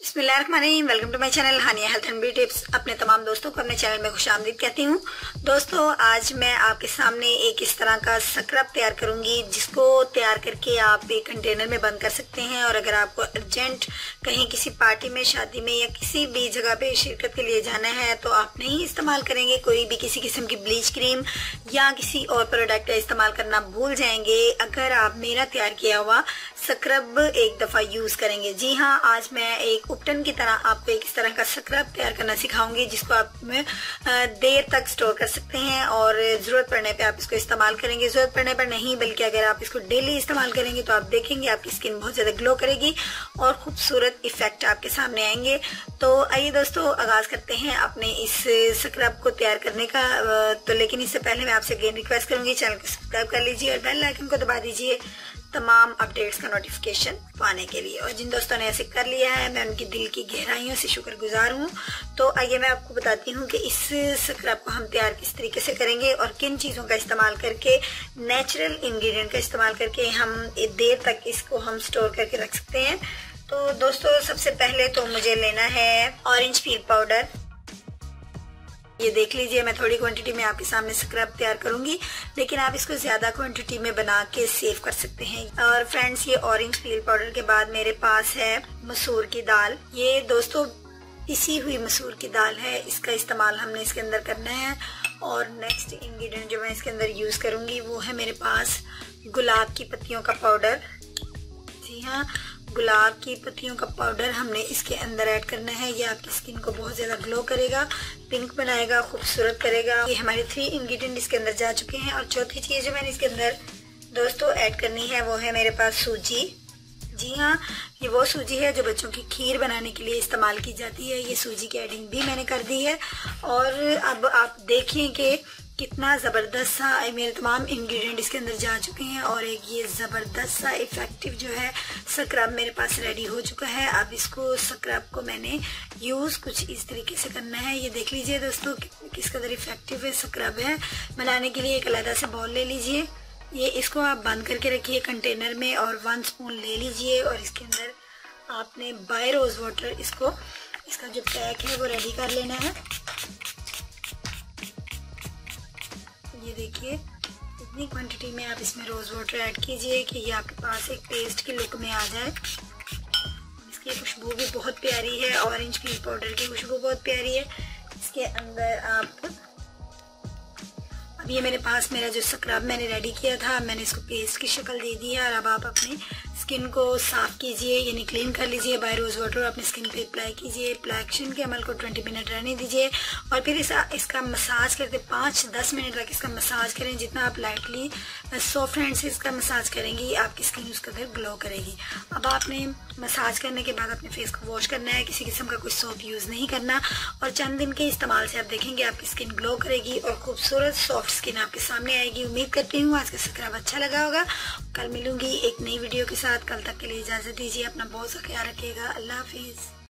बिस्मिल्लाहिर्रहमानिर्रहीम। Welcome to my channel Hania health and beauty tips. अपने तमाम दोस्तों को अपने चैनल में खुशामदीद कहती हूँ। दोस्तों, आज मैं आपके सामने एक इस तरह का स्क्रब तैयार करूंगी जिसको तैयार करके आप एक कंटेनर में बंद कर सकते हैं। और अगर आपको अर्जेंट कहीं किसी पार्टी में, शादी में या किसी भी जगह पे शिरकत के लिए जाना है तो आप नहीं इस्तेमाल करेंगे कोई भी किसी किस्म की ब्लीच क्रीम या किसी और प्रोडक्ट का इस्तेमाल करना भूल जाएंगे अगर आप मेरा तैयार किया हुआ स्क्रब एक दफा यूज करेंगे। जी हाँ, आज मैं एक उपटन की तरह आपको एक इस तरह का स्क्रब तैयार करना सिखाऊंगी जिसको आप देर तक स्टोर कर सकते हैं और जरूरत पड़ने पे आप इसको इस्तेमाल करेंगे। जरूरत पड़ने पर नहीं, बल्कि अगर आप इसको डेली इस्तेमाल करेंगे तो आप देखेंगे आपकी स्किन बहुत ज्यादा ग्लो करेगी और खूबसूरत इफेक्ट आपके सामने आएंगे। तो आइए दोस्तों, आगाज करते हैं अपने इस स्क्रब को तैयार करने का। तो लेकिन इससे पहले मैं आपसे अगेन रिक्वेस्ट करूंगी, चैनल को सब्सक्राइब कर लीजिए और बेल आइकन को दबा दीजिए तमाम अपडेट्स का नोटिफिकेशन पाने के लिए। और जिन दोस्तों ने ऐसे कर लिया है, मैं उनकी दिल की गहराइयों से शुक्रगुजार हूँ। तो आइए मैं आपको बताती हूँ कि इस स्क्रब को हम तैयार किस तरीके से करेंगे और किन चीज़ों का इस्तेमाल करके, नेचुरल इंग्रेडिएंट का इस्तेमाल करके हम देर तक इसको हम स्टोर करके रख सकते हैं। तो दोस्तों, सबसे पहले तो मुझे लेना है ऑरेंज पील पाउडर। ये देख लीजिए, मैं थोड़ी क्वांटिटी में आपके सामने स्क्रब तैयार करूंगी, लेकिन आप इसको ज्यादा क्वांटिटी में बना के सेव कर सकते हैं। और फ्रेंड्स, ये ऑरेंज पील पाउडर के बाद मेरे पास है मसूर की दाल। ये दोस्तों पिसी हुई मसूर की दाल है, इसका इस्तेमाल हमने इसके अंदर करना है। और नेक्स्ट इंग्रेडिएंट जो मैं इसके अंदर यूज करूंगी वो है मेरे पास गुलाब की पत्तियों का पाउडर। जी हाँ, गुलाब की पत्तियों का पाउडर हमने इसके अंदर ऐड करना है। ये आपकी स्किन को बहुत ज्यादा ग्लो करेगा, पिंक बनाएगा, खूबसूरत करेगा। ये हमारे 3 इंग्रेडिएंट इसके अंदर जा चुके हैं। और चौथी चीज जो मैंने इसके अंदर दोस्तों ऐड करनी है वो है मेरे पास सूजी। जी हाँ, ये वो सूजी है जो बच्चों की खीर बनाने के लिए इस्तेमाल की जाती है। ये सूजी की एडिंग भी मैंने कर दी है। और अब आप देखिए कि कितना ज़बरदस्त सा मेरे तमाम इंग्रेडिएंट इसके अंदर जा चुके हैं और एक ये ज़बरदस्त सा इफेक्टिव जो है स्क्रब मेरे पास रेडी हो चुका है। अब इसको स्क्रब को मैंने यूज़ कुछ इस तरीके से करना है। ये देख लीजिए दोस्तों किस कदर इफेक्टिव है स्क्रब है। बनाने के लिए एक अलग से बाउल ले लीजिए। ये इसको आप बंद करके रखिए कंटेनर में और 1 स्पून ले लीजिए और इसके अंदर आपने बाय रोज़ वाटर इसका जो पैक है वो रेडी कर लेना है। ये देखिए, इतनी क्वांटिटी में आप इसमें रोज़ वाटर ऐड कीजिए कि ये आपके पास एक पेस्ट की लुक में आ जाए। इसकी खुशबू भी बहुत प्यारी है, ऑरेंज पील पाउडर की खुशबू बहुत प्यारी है। इसके अंदर आप अब ये मेरा जो स्क्रब मैंने रेडी किया था, मैंने इसको पेस्ट की शक्ल दे दी है। और अब आप अपनी स्किन को साफ कीजिए, यानी क्लीन कर लीजिए बाय रोज वाटर, अपनी स्किन पे अप्लाई कीजिए। एप्लीकेशन के अमल को 20 मिनट रहने दीजिए और फिर इसका मसाज करते 5-10 मिनट तक इसका मसाज करें। जितना आप लाइटली सॉफ्ट हैंड से इसका मसाज करेंगी आपकी स्किन उसका फिर ग्लो करेगी। अब आपने मसाज करने के बाद अपने फेस को वॉश करना है, किसी किस्म का कोई सोप यूज नहीं करना। और चंद दिन के इस्तेमाल से आप देखेंगे आपकी स्किन ग्लो करेगी और खूबसूरत सॉफ्ट स्किन आपके सामने आएगी। उम्मीद करती हूँ आज का स्क्रब अच्छा लगा होगा। कल मिलूंगी एक नई वीडियो के साथ। कल तक के लिए इजाजत दीजिए। अपना बहुत सा ख्याल रखिएगा। अल्लाह हाफिज।